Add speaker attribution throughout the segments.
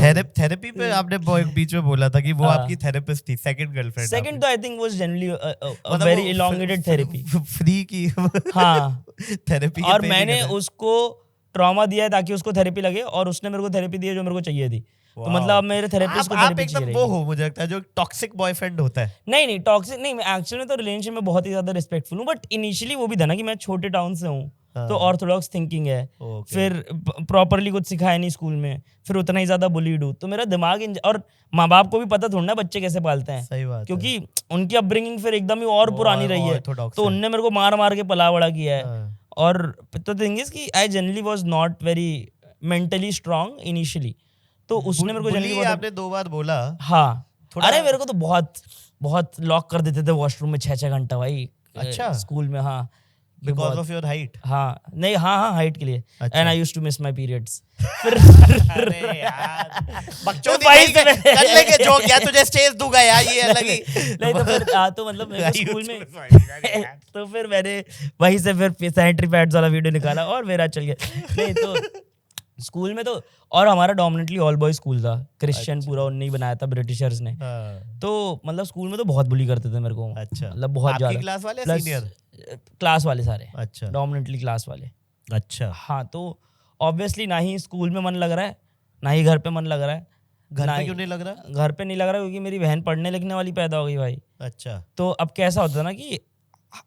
Speaker 1: Therapy पे आपने बीच में बोला था कि वो आपकी थेरेपिस्ट थी, सेकंड गर्लफ्रेंड।
Speaker 2: सेकंड तो I think was generally a very elongated therapy,
Speaker 1: free की
Speaker 2: हाँ
Speaker 1: थेरेपी।
Speaker 2: और मैंने उसको ट्रॉमा दिया है ताकि उसको थेरेपी लगे, और उसने मेरे को थेरेपी दी है जो मेरे को चाहिए थी। तो मतलब अब मेरे थेरेपिस्ट को थेरेपी चाहिए।
Speaker 1: आप एकदम वो हो, मुझे लगता है, जो टॉक्सिक बॉयफ्रेंड होता है।
Speaker 2: नहीं टॉक्सिक नहीं, मैं एक्चुअली में तो रिलेशनशिप में बहुत ही ज्यादा रिस्पेक्टफुल हूँ, बट इनिशियली वो भी था ना कि मैं छोटे टाउन से हूँ, तो ऑर्थोडॉक्स थिंकिंग है, फिर प्रॉपरली कुछ सिखाया नहीं स्कूल में, फिर उतना ही ज्यादा बुलीड हूँ, तो मेरा दिमाग और माँ बाप को भी पता थोड़ा ना बच्चे कैसे पालते हैं।
Speaker 1: सही बात
Speaker 2: क्योंकि उनकी अपब्रिंगिंग फिर एकदम ही और पुरानी रही है, तो उनने मेरे को मार मार के पला बड़ा किया है। और तो थिंग इज कि I generally was not very mentally strong initially, तो उसने मेरे को जनरली
Speaker 1: आपने 2 बार बोला।
Speaker 2: हाँ अरे मेरे को तो बहुत लॉक कर देते थे वॉशरूम में 6-6 घंटा भाई।
Speaker 1: अच्छा
Speaker 2: स्कूल में, हाँ
Speaker 1: बिकॉज ऑफ योर हाइट।
Speaker 2: हाँ नहीं हाँ हाइट के लिए। And I used to miss my periods. फिर
Speaker 1: अरे यार बच्चों भाई कर लेंगे जोक, या तुझे स्टेज दूंगा यार, ये अलग ही
Speaker 2: नहीं तो फिर तो मतलब मेरे स्कूल में तो फिर मैंने वहीं से फिर सैनिटरी पैड्स वाला वीडियो निकाला और मेरा चल गया। नहीं तो स्कूल में तो, और हमारा डोमिनेटली ऑल बॉय स्कूल था, क्रिश्चियन पूरा उन्होंने बनाया था ब्रिटिशर्स ने। तो मतलब स्कूल में तो बहुत बुली करते थे मेरे को।
Speaker 1: अच्छा
Speaker 2: मतलब बहुत ज्यादा।
Speaker 1: क्लास वाले या सीनियर?
Speaker 2: क्लास वाले सारे।
Speaker 1: अच्छा
Speaker 2: डोमिनेटली क्लास वाले।
Speaker 1: अच्छा
Speaker 2: हाँ तो ऑब्वियसली ना ही स्कूल में मन लग रहा है, ना ही घर पे मन लग रहा है।
Speaker 1: घर पे क्यों नहीं लग रहा?
Speaker 2: घर पे नहीं लग रहा क्योंकि मेरी बहन पढ़ने लिखने वाली पैदा हो गई भाई।
Speaker 1: अच्छा
Speaker 2: तो अब कैसा होता ना कि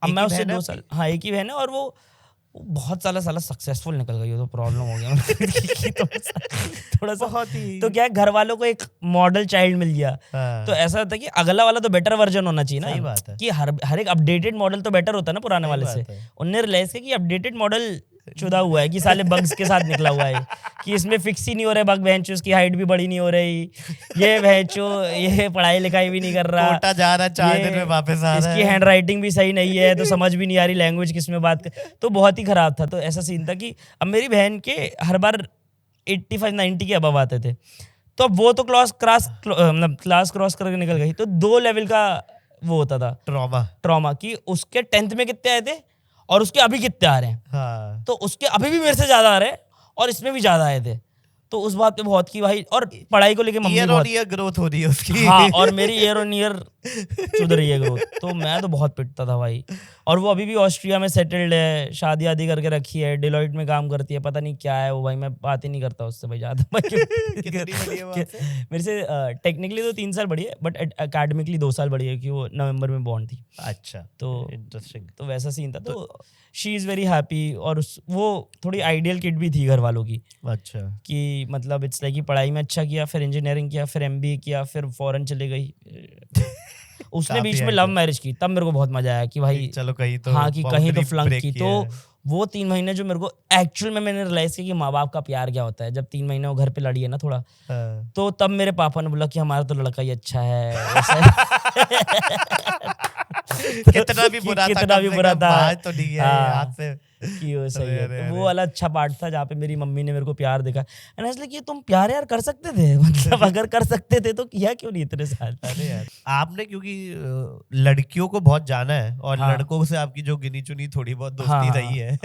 Speaker 2: अब मैं उससे 2 साल, हाँ एक ही बहन है, और वो बहुत साला सक्सेसफुल निकल गई, तो प्रॉब्लम हो गया थोड़ा सा
Speaker 1: बहुत ही।
Speaker 2: तो क्या है, घर वालों को एक मॉडल चाइल्ड मिल गया। तो ऐसा होता है कि अगला वाला तो बेटर वर्जन होना चाहिए ना।
Speaker 1: सही बात है
Speaker 2: कि हर एक अपडेटेड मॉडल तो बेटर होता है ना पुराने वाले से। उनने रियलाइज किया कि अपडेटेड मॉडल चुदा हुआ है, कि साले बग्स के साथ निकला हुआ है, कि इसमें फिक्स ही नहीं हो रहा है बग, भैंचो उसकी हाइट भी बड़ी नहीं हो रही, ये भैंचो ये पढ़ाई लिखाई भी नहीं कर रहा,
Speaker 1: कोटा जा रहा 4 दिन में वापस आ रहा है,
Speaker 2: इसकी हैंड राइटिंग भी सही नहीं है, तो समझ भी नहीं आ रही लैंग्वेज किस में बात कर। तो बहुत ही खराब था। तो ऐसा सीन था कि अब मेरी बहन के हर बार 85-90 के अबव आते थे, तो अब वो तो क्लास क्रॉस करके निकल गई, तो 2 लेवल का वो होता था ट्रॉमा कि उसके 10th में कितने आए थे और उसके अभी कितने आ रहे हैं।
Speaker 1: हाँ।
Speaker 2: तो उसके अभी भी मेरे से ज्यादा आ रहे हैं और इसमें भी ज्यादा आए थे। तो उस बात पे बहुत की भाई, और पढ़ाई को लेके मम्मी बहुत
Speaker 1: ईयर ग्रोथ हो रही है उसकी।
Speaker 2: हाँ और मेरी ईयर ऑन ईयर चुद रही है ग्रोथ। तो मैं तो बहुत पिटता था भाई। और वो अभी भी ऑस्ट्रिया में सेटल्ड है, शादी आदि करके रखी है, डिलॉइट में काम करती है, पता नहीं क्या है वो भाई, मैं बात ही नहीं करता उससे भाई ज्यादा। मेरे से टेक्निकली तो 3 साल बड़ी है, बट एकेडमिकली 2 साल बड़ी है, कि वो नवंबर में बॉर्न थी।
Speaker 1: अच्छा
Speaker 2: तो
Speaker 1: इंटरेस्टिंग।
Speaker 2: तो वैसा सीन था। तो शी इज़ वेरी हैप्पी, और वो थोड़ी आइडियल किड भी थी घर वालों की।
Speaker 1: अच्छा
Speaker 2: कि मतलब इट्स लाइक कि पढ़ाई में अच्छा किया, फिर इंजीनियरिंग किया, फिर MBA किया, फिर फॉरेन चले गई। उसने बीच में लव मैरिज की, तब मेरे को बहुत मजा आया कि भाई
Speaker 1: चलो कहीं तो,
Speaker 2: हाँ कि कहीं तो फ्लंक की। तो वो 3 महीने जो मेरे को एक्चुअल में मैंने रियलाइज किया कि माँ बाप का प्यार क्या होता है। जब 3 महीने वो घर पे लड़ी है ना थोड़ा, तो तब मेरे पापा ने बोला कि हमारा तो लड़का ही अच्छा है।
Speaker 1: कितना भी बुरा था तो ठीक है हाथ से
Speaker 2: कि वो सही है। तो वो वाला अच्छा पार्ट था जहाँ पे मेरी मम्मी ने मेरे को प्यार देखा। एंड आई वाज लाइक, ये तुम प्यार यार कर सकते थे, मतलब अगर कर सकते थे तो किया क्यों नहीं इतने साल।
Speaker 1: अरे यार आपने क्योंकि लड़कियों को बहुत जाना है और लड़कों से आपकी जो गिनी चुनी थोड़ी बहुत दोस्ती रही है,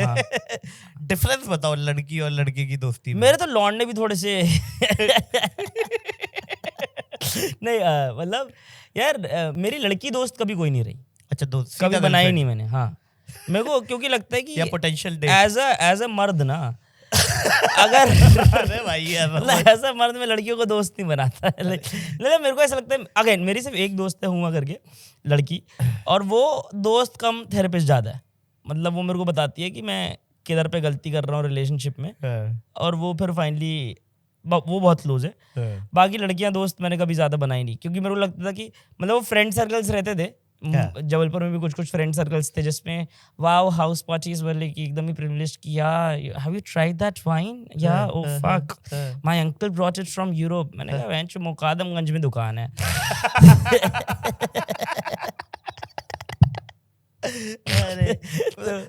Speaker 1: डिफरेंस बताओ लड़की और लड़के की दोस्ती में।
Speaker 2: मेरे तो लौंडे भी थोड़े से नहीं मतलब यार मेरी लड़की दोस्त कभी कोई नहीं रही।
Speaker 1: अच्छा दोस्त
Speaker 2: कभी बनाई नहीं मैंने। हाँ मेरे को क्योंकि लगता है कि
Speaker 1: पोटेंशियल
Speaker 2: एज अ मर्द ना अगर
Speaker 1: अरे भाई
Speaker 2: ऐसा मर्द में लड़कियों को दोस्त नहीं बनाता है। लेकिन मेरे को ऐसा लगता है, अगेन मेरी सिर्फ एक दोस्त है हुआ करके लड़की, और वो दोस्त कम थेरेपिस्ट ज्यादा है। मतलब वो मेरे को बताती है कि मैं किधर पे गलती कर रहा हूँ रिलेशनशिप में, और वो फिर फाइनली वो बहुत क्लोज है। बाकी लड़कियां दोस्त मैंने कभी ज्यादा बनाई नहीं, क्योंकि मेरे को लगता था कि मतलब वो फ्रेंड सर्कल्स रहते थे। जबलपुर में भी कुछ फ्रेंड सर्कल्स थे जिसमें वाओ हाउस पार्टीज वाले की एकदम ही प्रिविलेज्ड किया, have you tried that wine, या oh fuck my uncle brought it from Europe. मैंने कहा वेंचो मुकादमगंज में दुकान है।
Speaker 1: अरे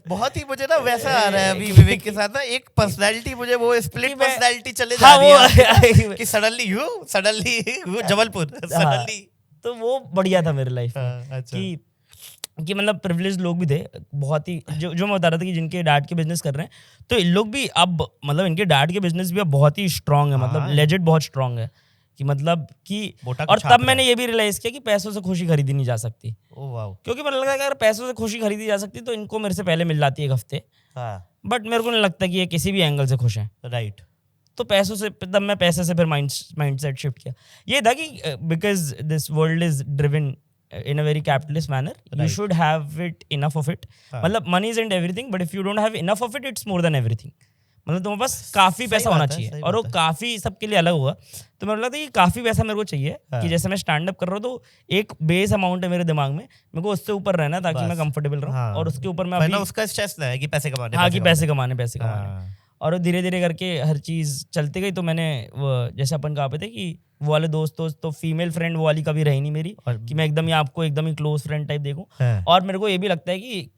Speaker 1: बहुत ही मुझे ना वैसा आ रहा है अभी विवेक के साथ ना, एक पर्सनालिटी मुझे वो स्प्लिट पर्सनालिटी चले जा रही है कि सडनली जबलपुर सडनली।
Speaker 2: तो वो बढ़िया था मेरे लाइफ में। अच्छा। कि मतलब प्रिविलेज लोग भी थे बहुत ही, जो मैं बता रहा था कि जिनके डैड के बिजनेस कर रहे हैं, तो इन लोग भी अब मतलब इनके डैड के बिजनेस भी अब बहुत ही स्ट्रांग है, मतलब लेजिट बहुत स्ट्रांग है। कि मतलब कि
Speaker 1: मोटा
Speaker 2: और
Speaker 1: कुछ
Speaker 2: तब
Speaker 1: छाप रहा
Speaker 2: मैंने ये भी रियलाइज किया कि पैसों से खुशी खरीदी नहीं जा सकती,
Speaker 1: ओ वाओ।
Speaker 2: क्योंकि मुझे लगा कि अगर पैसों से खुशी खरीदी जा सकती तो इनको मेरे से पहले मिल जाती एक हफ्ते,
Speaker 1: हाँ
Speaker 2: बट मेरे को नहीं लगता कि ये किसी भी एंगल से खुश हैं।
Speaker 1: राइट।
Speaker 2: तो पैसों से तब मैं पैसे से फिर माइंडसेट शिफ्ट किया। ये था कि because this world is driven in a very capitalist manner, you
Speaker 1: Right.
Speaker 2: Should have it enough of it.
Speaker 1: हाँ।
Speaker 2: मतलब money is and everything, but if you don't have enough of it, it's more than everything. मतलब तुम्हारे पास काफी
Speaker 1: सही
Speaker 2: पैसा
Speaker 1: बात
Speaker 2: होना
Speaker 1: है,
Speaker 2: चाहिए,
Speaker 1: सही
Speaker 2: और वो
Speaker 1: बात है।
Speaker 2: काफी सबके लिए अलग होगा। तो मेरे को लगता है कि काफी पैसा मेरे को चाहिए
Speaker 1: हाँ।
Speaker 2: कि जैसे मैं स्टैंड अप कर रहा हूँ तो एक बेस अमाउंट है मेरे दिमाग में, मेरे को उससे ऊपर रहना है ताकि मैं
Speaker 1: बस।
Speaker 2: कंफर्टेबल रहूँ,
Speaker 1: हाँ।
Speaker 2: और उसके ऊपर मैं
Speaker 1: वरना
Speaker 2: अभी
Speaker 1: उसका स्ट्रेस ना है कि पैसे कमाने
Speaker 2: हाँ कि पैसे कमाने
Speaker 1: हाँ।
Speaker 2: और धीरे धीरे करके हर चीज चलती गई। तो मैंने वो जैसे अपन कहा थे कि वो वाले दोस्त तो फीमेल फ्रेंड वो वाली कभी रही नहीं मेरी,
Speaker 1: और-
Speaker 2: कि मैं एकदम ही आपको एकदम ही क्लोज फ्रेंड टाइप देखूं।
Speaker 1: हाँ।
Speaker 2: और मेरे को ये भी लगता है कि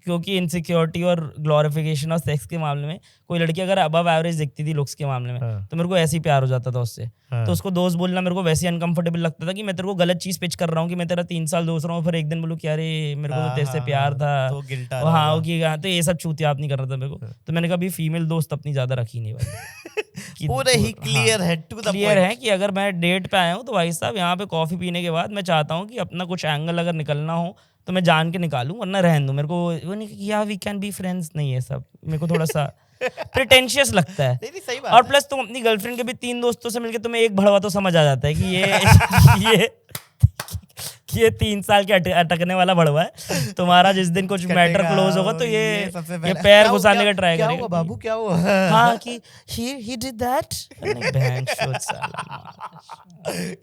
Speaker 2: क्योंकि इनसिक्योरिटी और ग्लोरिफिकेशन और सेक्स के मामले में कोई लड़की अगर अबव एवरेज दिखती थी लुक्स के मामले में,
Speaker 1: हाँ।
Speaker 2: तो मेरे को ऐसे ही प्यार हो जाता था उससे।
Speaker 1: हाँ।
Speaker 2: तो उसको दोस्त बोलना मेरे को वैसे ही अनकंफर्टेबल लगता था कि मैं तेरे को गलत चीज पिच कर रहा हूँ, कि मैं तेरा 3 साल दोस्त रहा हूँ, फिर एक दिन बोलूँ कि अरे मेरे को तो तेरे से प्यार था,
Speaker 1: तो गिल्ट आ
Speaker 2: वो
Speaker 1: रहा
Speaker 2: हाँ
Speaker 1: होगा।
Speaker 2: कि हाँ, तो ये सब चूतियाप नहीं कर रहा था मेरे को। तो मैंने कभी फीमेल दोस्त अपनी ज्यादा रखी नहीं भाई। कि
Speaker 1: पूरे ही क्लियर है, टू द
Speaker 2: क्लियर है कि अगर मैं डेट पे आया हूँ तो भाई साहब यहाँ पे कॉफी पीने के बाद मैं चाहता हूँ कि अपना कुछ एंगल अगर निकलना हो तो मैं जान के निकालूं, वरना रहने दूं। मेरे को वो नहीं कि यार वी कैन बी फ्रेंड्स, नहीं है सब मेरे को थोड़ा सा प्रिटेंशियस लगता है।
Speaker 1: नहीं सही बात
Speaker 2: और
Speaker 1: है।
Speaker 2: प्लस तुम अपनी गर्लफ्रेंड के भी 3 दोस्तों से मिलके तुम्हें एक भड़वा तो समझ आ जाता है कि ये 3 साल के अटकने वाला भड़वा है। तुम्हारा जिस दिन कुछ मैटर क्लोज होगा तो ये
Speaker 1: सबसे
Speaker 2: ये
Speaker 1: पहले
Speaker 2: पैर घुसाने का ट्राई
Speaker 1: क्या
Speaker 2: करेगा।
Speaker 1: हुआ बाबू, क्या हुआ?
Speaker 2: हाँ कि he did that। बहन चोद साला।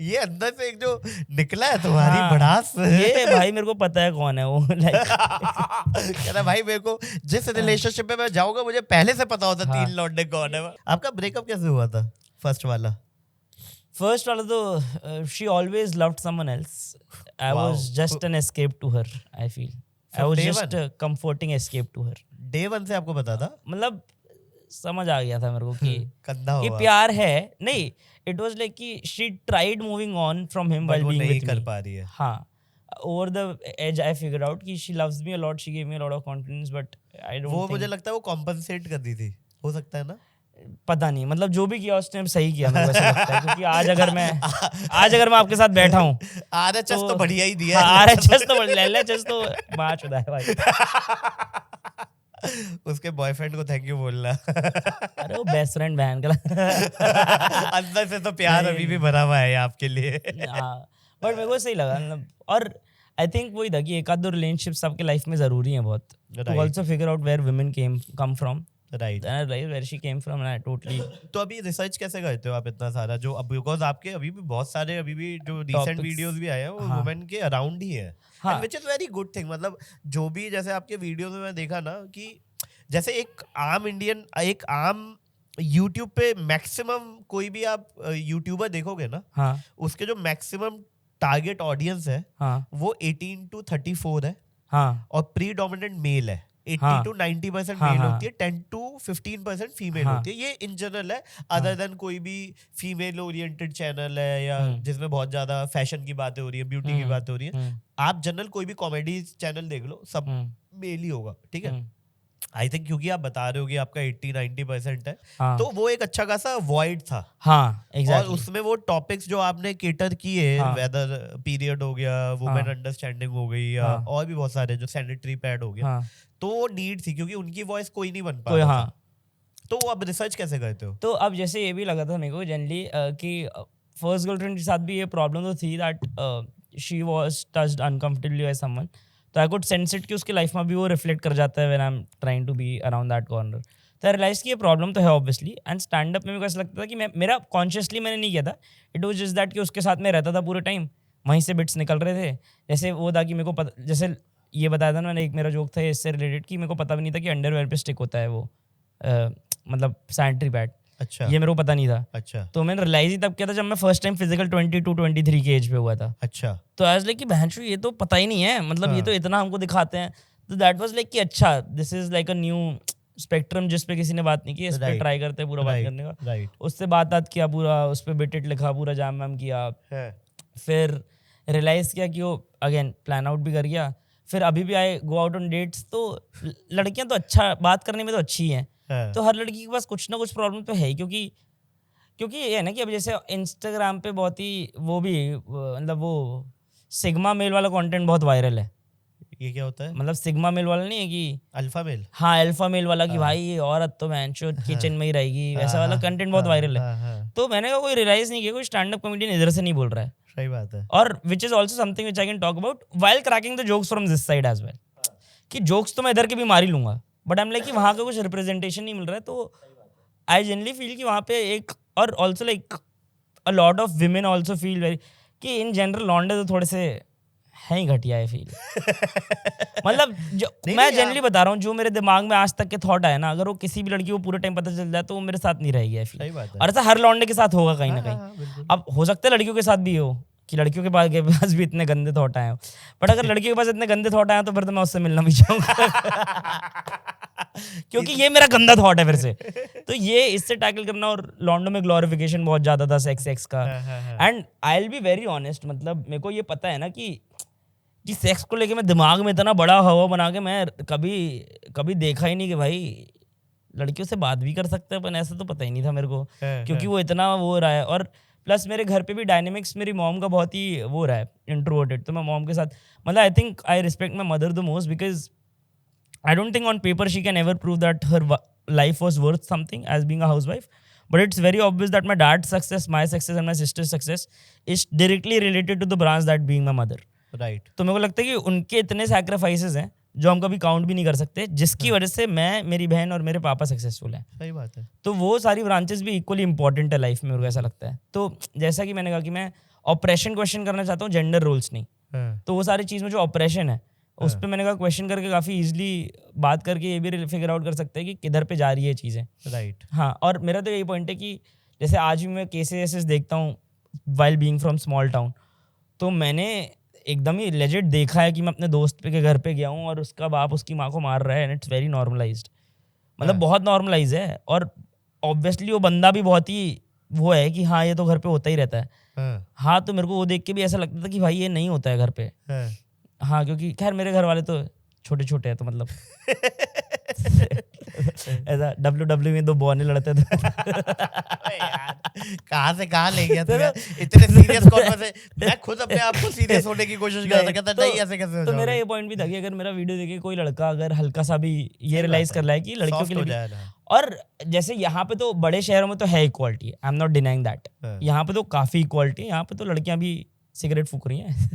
Speaker 1: ये अंदर से एक जो निकला है तुम्हारी
Speaker 2: हाँ,
Speaker 1: भड़ास।
Speaker 2: ये भाई मेरे को पता है कौन है वो। लाइक
Speaker 1: कह रहा भाई मेरे को जिस रिलेशनशिप में मैं जाऊंगा मुझे पहले से पता होता 3 लौंडे कौन है। आपका ब्रेकअप कैसे हुआ था फर्स्ट वाला?
Speaker 2: फर्स्ट वाला तो she always loved someone else. I
Speaker 1: Wow.
Speaker 2: Was just an escape to her, I feel. I
Speaker 1: From
Speaker 2: was
Speaker 1: day
Speaker 2: just comforting escape to her.
Speaker 1: Day 1 से आपको पता था?
Speaker 2: मतलब समझ आ गया था मेरे को कि
Speaker 1: कंधा
Speaker 2: ये
Speaker 1: हुआ
Speaker 2: प्यार है नहीं। इट वाज लाइक कि she tried moving on from him
Speaker 1: but
Speaker 2: while
Speaker 1: वो
Speaker 2: बीइंग
Speaker 1: नहीं
Speaker 2: विद
Speaker 1: कर
Speaker 2: मी।
Speaker 1: पा रही है।
Speaker 2: हाँ, over the age I figured out कि she loves me a lot, she give me a lot of confidence, but I don't
Speaker 1: वो
Speaker 2: think,
Speaker 1: मुझे लगता है वो कॉम्पनसेट कर दी थी, हो सकता है ना?
Speaker 2: पता नहीं, मतलब जो भी किया उसने सही किया मेरे को ऐसा लगता है। क्योंकि आज अगर मैं आपके साथ बैठा हूँ
Speaker 1: आरएचएस तो बढ़िया ही दिया है।
Speaker 2: आरएचएस तो एलएचएस तो बात चुदा है भाई।
Speaker 1: उसके बॉयफ्रेंड को थैंक यू बोलना।
Speaker 2: अरे वो बेस्ट फ्रेंड बहन का।
Speaker 1: अंदर से तो प्यार अभी भी भरा हुआ है आपके लिए।
Speaker 2: हाँ, बट मेरे को सही लगा मतलब। और आई थिंक वही था कि एक आध दो रिलेशनशिप सबके लाइफ में जरूरी है बहुत, to also figure out where women come from,
Speaker 1: right.
Speaker 2: Where she came from. And totally.
Speaker 1: तो अभी रिसर्च कैसे करते हो आप इतना सारा, जो अब बिकॉज आपके अभी भी बहुत सारे अभी भी जो रिसेंट
Speaker 2: Topics.
Speaker 1: वीडियोस भी आए हैं वो
Speaker 2: हाँ.
Speaker 1: वुमेन के अराउंड ही है,
Speaker 2: हाँ.
Speaker 1: Which is very good thing. मतलब जो भी जैसे आपके वीडियोस में मैं देखा ना कि जैसे एक आम यूट्यूब पे मैक्सिमम कोई भी आप यूट्यूबर देखोगे ना,
Speaker 2: हाँ
Speaker 1: उसके जो मैक्सिमम टारगेट ऑडियंस है
Speaker 2: हाँ
Speaker 1: वो 18 to 34 है,
Speaker 2: हाँ
Speaker 1: और प्रीडोमिनेंट मेल है। 80
Speaker 2: हाँ.
Speaker 1: to 90%
Speaker 2: हाँ,
Speaker 1: मेल
Speaker 2: हाँ.
Speaker 1: होती है, 10 to 15% फीमेल
Speaker 2: हाँ.
Speaker 1: होती है। ये इन जनरल है, अदर देन कोई भी फीमेल ओरिएंटेड चैनल है या जिसमें बहुत ज्यादा फैशन की बातें हो रही है, ब्यूटी की बातें हो रही है। आप जनरल कोई भी कॉमेडी चैनल देख लो, सब मेल ही होगा, ठीक है। आई थिंक क्योंकि आप बता रहे हो कि आपका 80-90% है,
Speaker 2: हाँ.
Speaker 1: तो वो एक अच्छा खासा वॉइड था।
Speaker 2: हाँ
Speaker 1: और
Speaker 2: एग्जैक्टली।
Speaker 1: उसमें वो टॉपिक्स जो आपने केटर किए,
Speaker 2: हाँ.
Speaker 1: वेदर पीरियड हो गया, वुमेन अंडरस्टैंडिंग हो गई, या
Speaker 2: हाँ.
Speaker 1: और भी बहुत सारे जो सैनिटरी पैड हो गया,
Speaker 2: हाँ
Speaker 1: तो वो नीड थी क्योंकि उनकी वॉइस कोई नहीं बन पा
Speaker 2: कोई
Speaker 1: रहा
Speaker 2: हाँ.
Speaker 1: था। तो अब रिसर्च कैसे करते हो?
Speaker 2: तो अब जैसे ये भी लगा था मेरे को जनरली कि फर्स्ट गर्लफ्रेंड के साथ भी ये प्रॉब्लम तो थी that she was touched uncomfortably by someone. तो आई कुड सेंस इट कि उसके लाइफ में भी वो रिफ्लेक्ट कर जाता है when I am trying to be around that corner. तो आई रियलाइज कि ये प्रॉब्लम तो है ऑब्वियसली। एंड स्टैंड अप में मेरे को ऐसा लगता था कि मेरा कॉन्शियसली मैंने नहीं किया था, इट वाज जस्ट दैट कि उसके साथ में रहता था पूरे टाइम, वहीं से बिट्स निकल रहे थे। जैसे वो था कि मेरे को पता, जैसे ये बताया था ना मैंने, एक मेरा जोक था इससे रिलेटेड कि मेरे को पता भी नहीं था कि अंडरवेयर पे स्टिक होता है वो मतलब सैनिटरी पैड।
Speaker 1: अच्छा,
Speaker 2: ये मेरे को पता नहीं था।
Speaker 1: अच्छा,
Speaker 2: तो मैंने रियलाइज ही तब किया था जब मैं फर्स्ट टाइम फिजिकल 22-23 की एज पे हुआ था।
Speaker 1: अच्छा,
Speaker 2: तो आई वाज लाइक कि बहनचोद ये तो पता ही नहीं है, मतलब ये तो इतना हमको दिखाते हैं। तो दैट वाज लाइक कि अच्छा this is like a new spectrum जिस पे किसी ने बात नहीं की, इस पे ट्राई करते हैं पूरा बात करने का।
Speaker 1: राइट,
Speaker 2: उससे बात किया पूरा, उस पर बिट लिखा, पूरा जाम वाम किया। फिर रियलाइज किया कि वो अगेन प्लान आउट भी कर गया। फिर अभी भी आए गो आउट ऑन डेट्स, तो लड़कियां तो अच्छा बात करने में तो अच्छी हैं, तो हर लड़की के पास कुछ ना कुछ प्रॉब्लम तो है ही। क्योंकि क्योंकि ये है ना कि अब जैसे इंस्टाग्राम पे बहुत ही वो भी मतलब वो सिग्मा मेल वाला कंटेंट बहुत वायरल है।
Speaker 1: ये क्या होता है?
Speaker 2: मतलब सिग्मा मेल वाला नहीं है कि
Speaker 1: अल्फा मेल?
Speaker 2: हाँ अल्फा मेल वाला कि भाई ये औरत तो मैंशो किचन में ही रहेगी, वैसा वाला कंटेंट बहुत वायरल है। तो मैंने कहा कोई रियलाइज नहीं किया कोई स्टैंड अप कॉमेडियन इधर से नहीं बोल रहा है।
Speaker 1: सही बात है।
Speaker 2: और which is also something which I can talk about while cracking the jokes from this side as well, कि जोक्स तो मैं इधर के भी मार ही लूंगा, बट आई एम लाइक कि वहाँ का कुछ रिप्रेजेंटेशन नहीं मिल रहा है। तो आई जनरली फील कि वहाँ पे एक, और also like a lot of women also feel very कि इन जनरल लॉन्डे तो थोड़े से है ही घटिया है फील। मतलब जो मैं जनरली बता रहा हूँ, जो मेरे दिमाग में आज तक के थॉट आए ना, अगर वो किसी भी लड़की को पूरे टाइम पता चल जाए तो वो मेरे साथ नहीं रहेगी आई फील। और ऐसा हर लॉन्डे के साथ होगा कहीं ना कहीं। अब हो सकता है लड़कियों के साथ भी हो कि लड़कियों के पास भी इतने गंदे थॉट आए हो, बट अगर लड़कियों के पास इतने गंदे थॉट आए तो फिर तो मैं उससे मिलना भी चाहूंगा क्योंकि ये मेरा गंदा थॉट है फिर से। तो ये इससे टैकल करना, और लॉन्डो में ग्लोरिफिकेशन बहुत ज्यादा था सेक्स का। And I will be very honest, मतलब मेरे को ये पता है ना कि सेक्स को लेके मैं दिमाग में इतना बड़ा हवा बना के मैं कभी देखा ही नहीं कि भाई लड़कियों से बात भी कर सकते हैं अपन, ऐसा तो पता ही नहीं था मेरे को, क्योंकि वो इतना वो रहा है। और प्लस मेरे घर पे भी डायनेमिक्स मेरी मॉम का बहुत ही वो रहा है, इंट्रोवर्टेड। तो मैं मॉम के साथ मतलब I think I respect my mother the most, because I don't think on paper she can ever prove that her life was worth something as being a housewife, but it's very obvious that my dad's success, my success and my sister's success is directly related to the branch that being my mother.
Speaker 1: Right.
Speaker 2: तो मेरे को लगता है कि उनके इतने sacrifices हैं जो हम कभी काउंट भी नहीं कर सकते, जिसकी वजह से मैं, मेरी बहन और मेरे पापा सक्सेसफुल हैं।
Speaker 1: सही बात है।
Speaker 2: तो वो सारी ब्रांचेस भी इक्वली इंपॉर्टेंट है लाइफ में, मेरे को ऐसा लगता है। तो जैसा कि मैंने कहा कि मैं ऑपरेशन क्वेश्चन करना चाहता हूँ, जेंडर रोल्स नहीं। तो वो सारी चीज़ में जो ऑपरेशन है उस पर मैंने कहा क्वेश्चन करके काफ़ी इजीली बात करके ये भी फिगर आउट कर सकते हैं कि किधर पे जा रही है चीज़ें।
Speaker 1: राइट।
Speaker 2: हाँ, और मेरा तो यही पॉइंट है कि जैसे आज भी मैं केसेस देखता हूँ while being from small town, तो मैंने एकदम ही लेजिट देखा है कि मैं अपने दोस्त के घर पे गया हूँ और उसका बाप उसकी माँ को मार रहा है, एंड इट्स वेरी नॉर्मलाइज्ड। मतलब बहुत नॉर्मलाइज है, और ऑब्वियसली वो बंदा भी बहुत ही वो है कि हाँ ये तो घर पे होता ही रहता है। हाँ, तो मेरे को वो देख के भी ऐसा लगता था कि भाई ये नहीं होता है घर पे। हाँ, क्योंकि खैर मेरे घर वाले तो छोटे छोटे हैं, तो मतलब ऐसा WWE में दो बॉने लड़ते थे।
Speaker 1: यार कहाँ से कहाँ ले गया तू यार, इतने सीरियस कॉन्वर्सेशन। मैं खुद अपने आप को सीरियस होने की कोशिश कर रहा था, कहता नहीं ऐसे कैसे हो
Speaker 2: तो मेरा ये पॉइंट भी था कि अगर मेरा वीडियो देखे कोई लड़का अगर हल्का सा भी ये रियलाइज कर रहा है कि लड़कियों के लिए, और जैसे यहाँ पे तो बड़े शहरों में तो है equality, I am not denying that, यहाँ पे तो काफी इक्वालिटी है, यहाँ पे तो लड़कियां भी सिगरेट फूक रही हैं।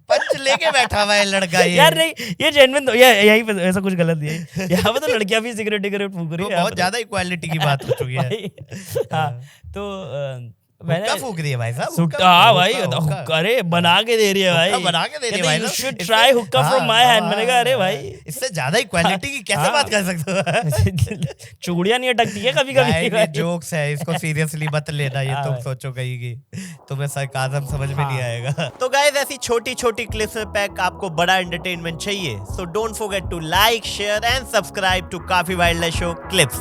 Speaker 1: पंच लेके बैठा हुआ है लड़का ये।
Speaker 2: यार नहीं, ये जेन्युइन तो यहीं पे ऐसा कुछ गलत नहीं है, यहाँ पे तो लड़कियां भी सिगरेट फूक रही है।
Speaker 1: बहुत ज्यादा इक्वालिटी की बात हो चुकी है।
Speaker 2: हाँ, तो
Speaker 1: मैंने फूक रही है भाई साहब।
Speaker 2: हाँ भाई, अरे बना के दे रही है भाई,
Speaker 1: बना के दे रही है भाई।
Speaker 2: You should try hookah from my hand। मैंने कहा अरे भाई
Speaker 1: इससे ज्यादा इक्वालिटी की कैसे बात कर सकते हो?
Speaker 2: चूड़ियां नहीं अटकती है कभी कभी।
Speaker 1: ये जोक्स है, इसको सीरियसली मत लेना, ये तुम सोचो कहीं की तुम्हें सरकाज़म समझ में नहीं आएगा। तो गाइस, ऐसी छोटी छोटी क्लिप्स में पैक आपको बड़ा एंटरटेनमेंट चाहिए, so don't forget to like, share and subscribe to काफी वाइल्ड लाइफ शो क्लिप्स।